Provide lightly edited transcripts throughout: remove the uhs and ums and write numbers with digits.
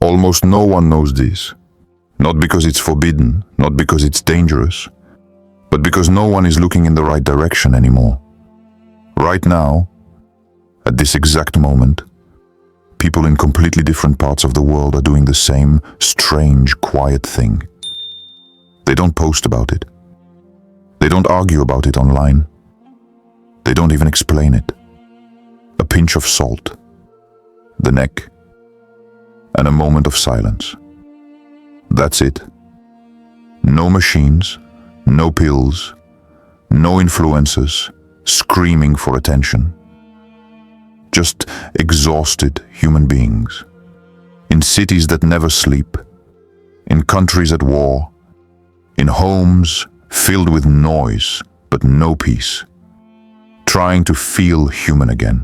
Almost no one knows this. Not because it's forbidden, not because it's dangerous, but because no one is looking in the right direction anymore. Right now, at this exact moment, people in completely different parts of the world are doing the same strange, quiet thing. They don't post about it. They don't argue about it online. They don't even explain it. A pinch of salt, the neck, and a moment of silence. That's it. No machines, no pills, no influencers screaming for attention. Just exhausted human beings. In cities that never sleep, in countries at war, in homes filled with noise but no peace, trying to feel human again.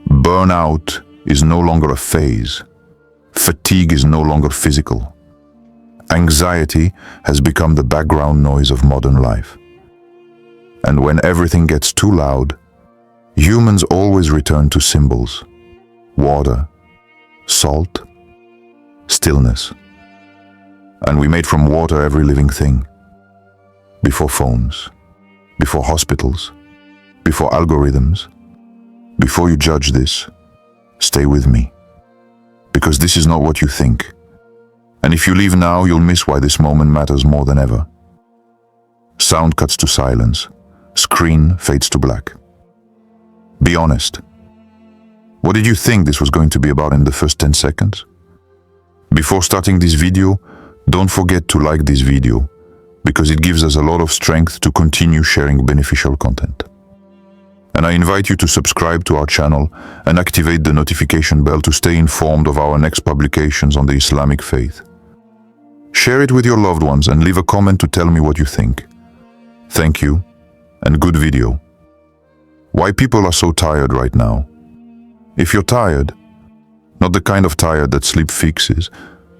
Burnout is no longer a phase. Fatigue is no longer physical. Anxiety has become the background noise of modern life. And when everything gets too loud, humans always return to symbols: water, salt, stillness. And we made from water every living thing. Before phones, before hospitals, before algorithms. Before you judge this, stay with me. Because this is not what you think. And if you leave now, you'll miss why this moment matters more than ever. Sound cuts to silence. Screen fades to black. Be honest. What did you think this was going to be about in the first 10 seconds? Before starting this video, don't forget to like this video, because it gives us a lot of strength to continue sharing beneficial content. And I invite you to subscribe to our channel and activate the notification bell to stay informed of our next publications on the Islamic faith. Share it with your loved ones and leave a comment to tell me what you think. Thank you, and good video. Why people are so tired right now? If you're tired, not the kind of tired that sleep fixes,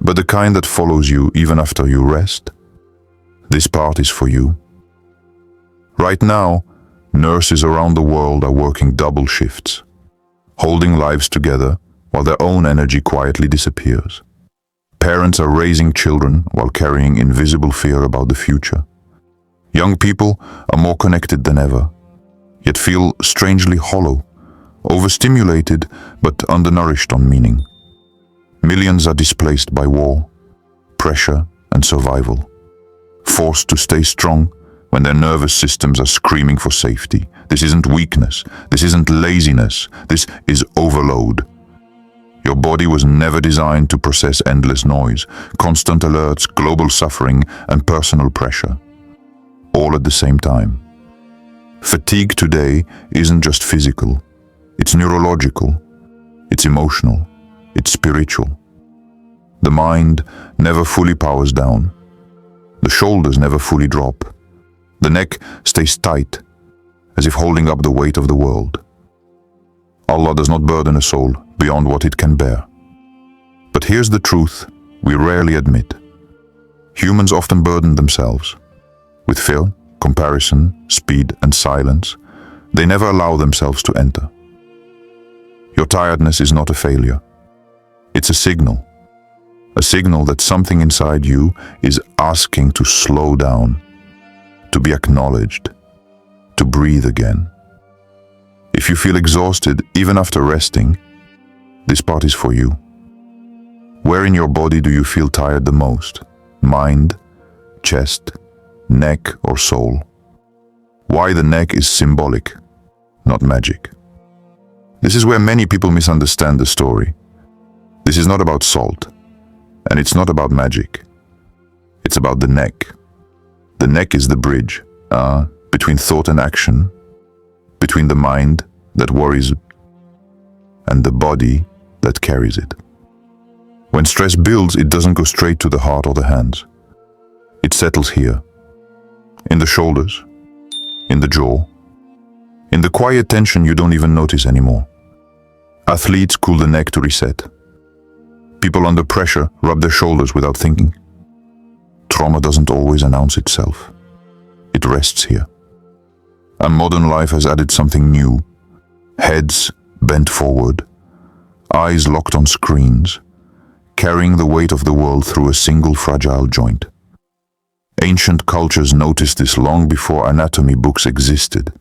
but the kind that follows you even after you rest, this part is for you. Right now, nurses around the world are working double shifts, holding lives together while their own energy quietly disappears. Parents are raising children while carrying invisible fear about the future. Young people are more connected than ever, yet feel strangely hollow, overstimulated but undernourished on meaning. Millions are displaced by war, pressure, and survival, forced to stay strong when their nervous systems are screaming for safety. This isn't weakness, this isn't laziness, this is overload. Your body was never designed to process endless noise, constant alerts, global suffering, and personal pressure, all at the same time. Fatigue today isn't just physical, it's neurological, it's emotional, it's spiritual. The mind never fully powers down. The shoulders never fully drop. The neck stays tight, as if holding up the weight of the world. Allah does not burden a soul beyond what it can bear. But here's the truth we rarely admit. Humans often burden themselves. With fear, comparison, speed, and silence, they never allow themselves to enter. Your tiredness is not a failure. It's a signal that something inside you is asking to slow down, to be acknowledged, to breathe again. If you feel exhausted even after resting, this part is for you. Where in your body do you feel tired the most? Mind, chest, neck, or soul? Why the neck is symbolic, not magic. This is where many people misunderstand the story. This is not about salt, and it's not about magic. It's about the neck. The neck is the bridge between thought and action, between the mind that worries and the body that carries it. When stress builds, it doesn't go straight to the heart or the hands. It settles here, in the shoulders, in the jaw, in the quiet tension you don't even notice anymore. Athletes cool the neck to reset. People under pressure rub their shoulders without thinking. Trauma doesn't always announce itself. It rests here. And modern life has added something new. Heads bent forward, eyes locked on screens, carrying the weight of the world through a single fragile joint. Ancient cultures noticed this long before anatomy books existed.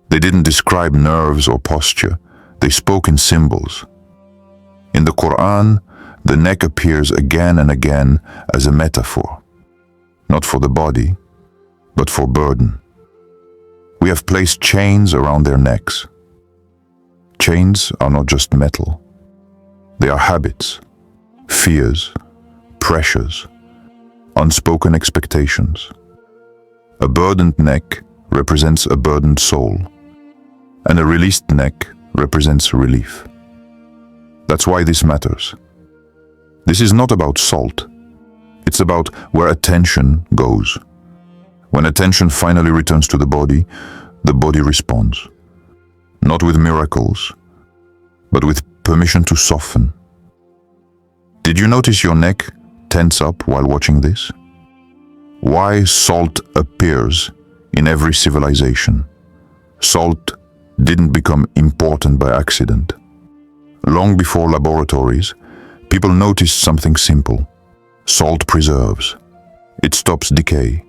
They didn't describe nerves or posture, they spoke in symbols. In the Quran, the neck appears again and again as a metaphor, not for the body, but for burden. We have placed chains around their necks. Chains are not just metal. They are habits, fears, pressures, unspoken expectations. A burdened neck represents a burdened soul, and a released neck represents relief. That's why this matters. This is not about salt. It's about where attention goes. When attention finally returns to the body responds. Not with miracles, but with permission to soften. Did you notice your neck tense up while watching this? Why salt appears in every civilization? Salt didn't become important by accident. Long before laboratories, people noticed something simple. Salt preserves. It stops decay.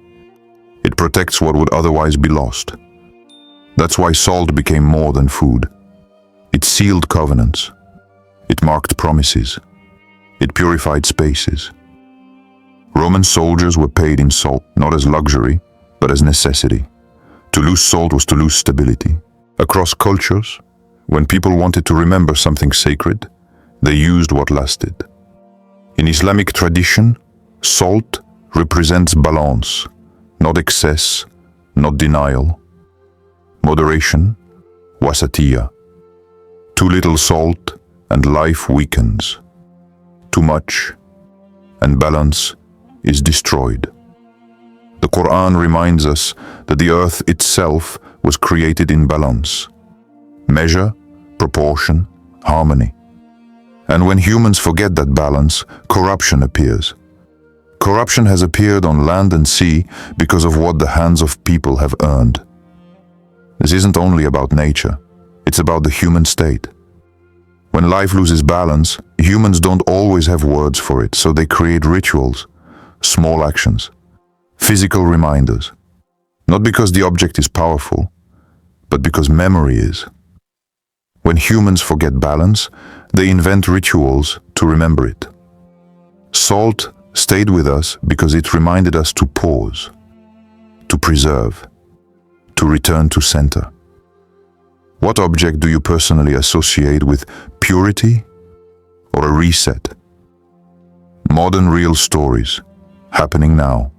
It protects what would otherwise be lost. That's why salt became more than food. It sealed covenants. It marked promises. It purified spaces. Roman soldiers were paid in salt, not as luxury, but as necessity. To lose salt was to lose stability. Across cultures, when people wanted to remember something sacred, they used what lasted. In Islamic tradition, salt represents balance, not excess, not denial. Moderation, wasatiyya. Too little salt and life weakens. Too much and balance is destroyed. The Quran reminds us that the earth itself was created in balance. Measure, proportion, harmony. And when humans forget that balance, corruption appears. Corruption has appeared on land and sea because of what the hands of people have earned. This isn't only about nature, it's about the human state. When life loses balance, humans don't always have words for it, so they create rituals, small actions, physical reminders. Not because the object is powerful, but because memory is. When humans forget balance, they invent rituals to remember it. Salt stayed with us because it reminded us to pause, to preserve, to return to center. What object do you personally associate with purity or a reset? Modern real stories happening now.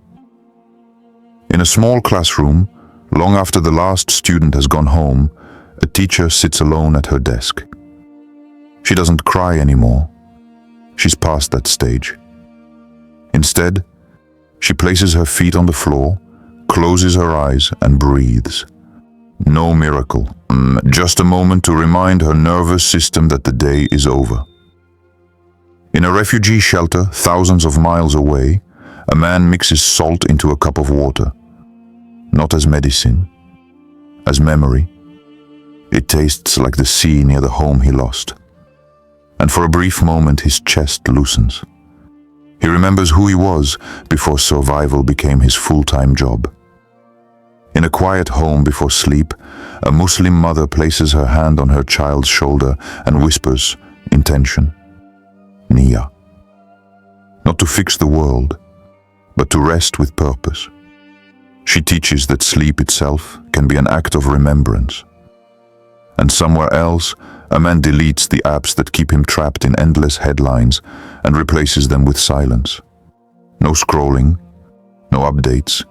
In a small classroom, long after the last student has gone home, a teacher sits alone at her desk. She doesn't cry anymore. She's past that stage. Instead, she places her feet on the floor, closes her eyes and breathes. No miracle, just a moment to remind her nervous system that the day is over. In a refugee shelter thousands of miles away, a man mixes salt into a cup of water. Not as medicine, as memory. It tastes like the sea near the home he lost. And for a brief moment his chest loosens. He remembers who he was before survival became his full-time job. In a quiet home before sleep, a Muslim mother places her hand on her child's shoulder and whispers intention, niyyah. Not to fix the world, but to rest with purpose. She teaches that sleep itself can be an act of remembrance. And somewhere else, a man deletes the apps that keep him trapped in endless headlines and replaces them with silence. No scrolling, no updates,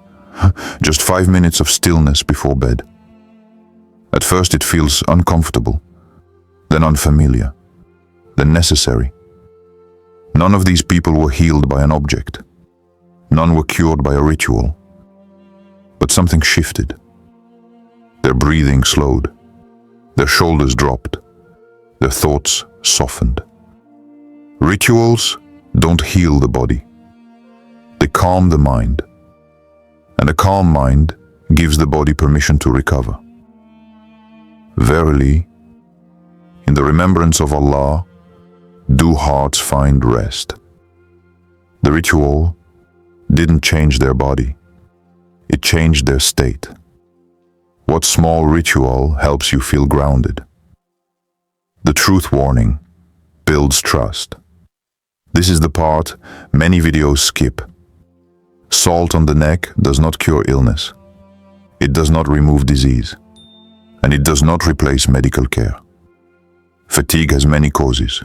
just 5 minutes of stillness before bed. At first it feels uncomfortable, then unfamiliar, then necessary. None of these people were healed by an object. None were cured by a ritual. But something shifted. Their breathing slowed. Their shoulders dropped. Their thoughts softened. Rituals don't heal the body. They calm the mind. And a calm mind gives the body permission to recover. Verily, in the remembrance of Allah, do hearts find rest. The ritual didn't change their body. It changed their state. What small ritual helps you feel grounded? The truth warning builds trust. This is the part many videos skip. Salt on the neck does not cure illness. It does not remove disease. And it does not replace medical care. Fatigue has many causes: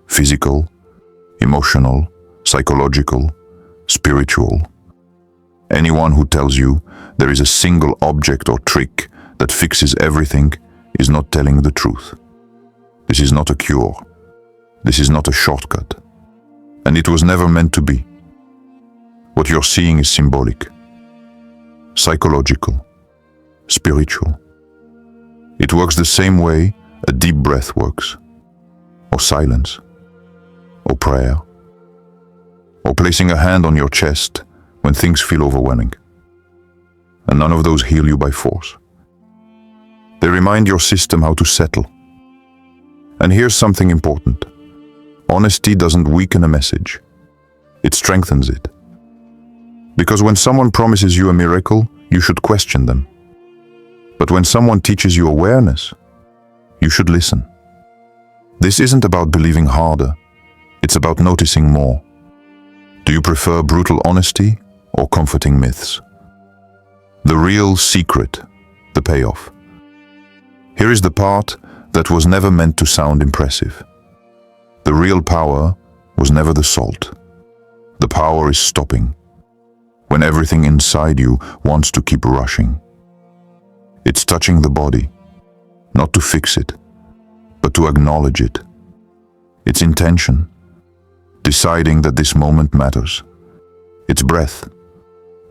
physical, emotional, psychological, spiritual. Anyone who tells you there is a single object or trick that fixes everything is not telling the truth. This is not a cure. This is not a shortcut. And it was never meant to be. What you're seeing is symbolic, psychological, spiritual. It works the same way a deep breath works, or silence, or prayer, or placing a hand on your chest when things feel overwhelming. And none of those heal you by force. They remind your system how to settle. And here's something important. Honesty doesn't weaken a message. It strengthens it. Because when someone promises you a miracle, you should question them. But when someone teaches you awareness, you should listen. This isn't about believing harder. It's about noticing more. Do you prefer brutal honesty or comforting myths? The real secret, the payoff. Here is the part that was never meant to sound impressive. The real power was never the salt. The power is stopping. When everything inside you wants to keep rushing. It's touching the body, not to fix it, but to acknowledge it. It's intention, deciding that this moment matters. It's breath,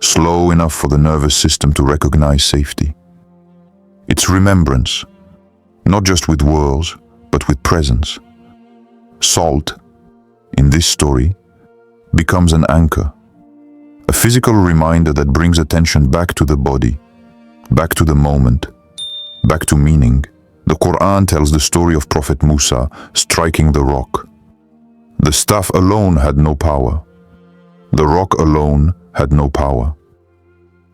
slow enough for the nervous system to recognize safety. It's remembrance, not just with words, but with presence. Salt, in this story, becomes an anchor, a physical reminder that brings attention back to the body, back to the moment, back to meaning. The Quran tells the story of Prophet Musa striking the rock. The staff alone had no power. The rock alone had no power.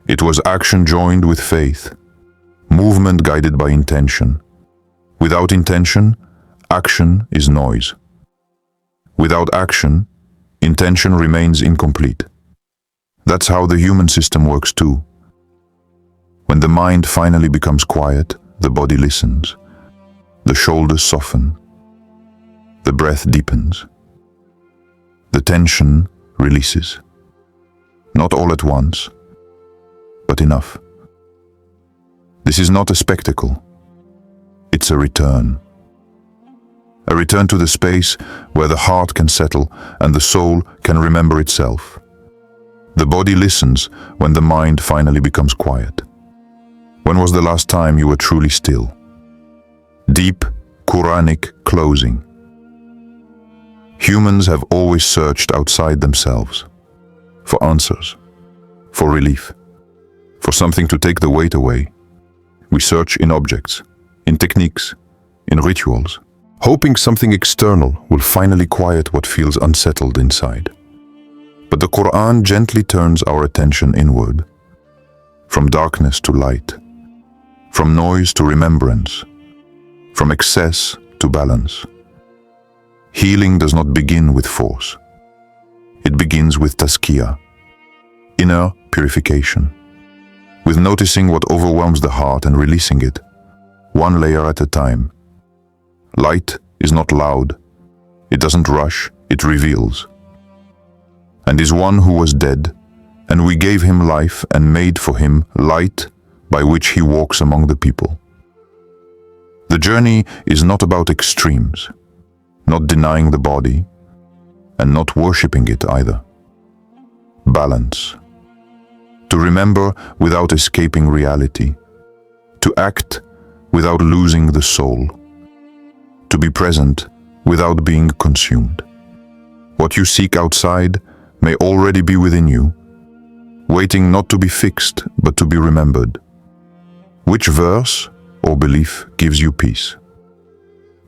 It was action joined with faith, movement guided by intention. Without intention, action is noise. Without action, intention remains incomplete. That's how the human system works too. When the mind finally becomes quiet, the body listens. The shoulders soften. The breath deepens. The tension releases. Not all at once, but enough. This is not a spectacle. It's a return. A return to the space where the heart can settle and the soul can remember itself. The body listens when the mind finally becomes quiet. When was the last time you were truly still? Deep Quranic closing. Humans have always searched outside themselves for answers, for relief, for something to take the weight away. We search in objects, in techniques, in rituals, hoping something external will finally quiet what feels unsettled inside. But the Quran gently turns our attention inward, from darkness to light, from noise to remembrance, from excess to balance. Healing does not begin with force. It begins with tazkiyah, inner purification, with noticing what overwhelms the heart and releasing it, one layer at a time. Light is not loud. It doesn't rush, it reveals. And is one who was dead, and we gave him life and made for him light by which he walks among the people. The journey is not about extremes, not denying the body, and not worshipping it either. Balance. To remember without escaping reality. To act without losing the soul. To be present without being consumed. What you seek outside may already be within you, waiting not to be fixed but to be remembered. Which verse or belief gives you peace?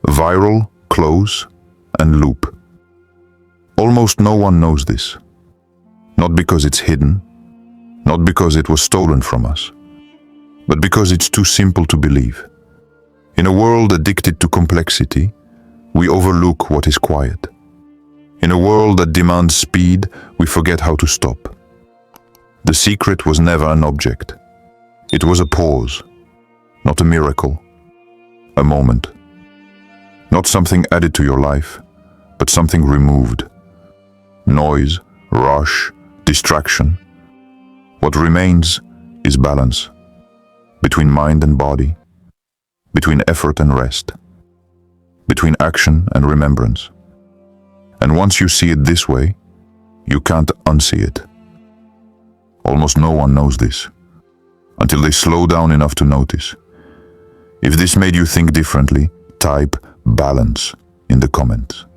Viral, close, and loop. Almost no one knows this. Not because it's hidden, not because it was stolen from us, but because it's too simple to believe. In a world addicted to complexity, we overlook what is quiet. In a world that demands speed, we forget how to stop. The secret was never an object. It was a pause, not a miracle, a moment. Not something added to your life, but something removed. Noise, rush, distraction. What remains is balance, between mind and body, between effort and rest, between action and remembrance. And once you see it this way, you can't unsee it. Almost no one knows this, until they slow down enough to notice. If this made you think differently, type balance in the comments.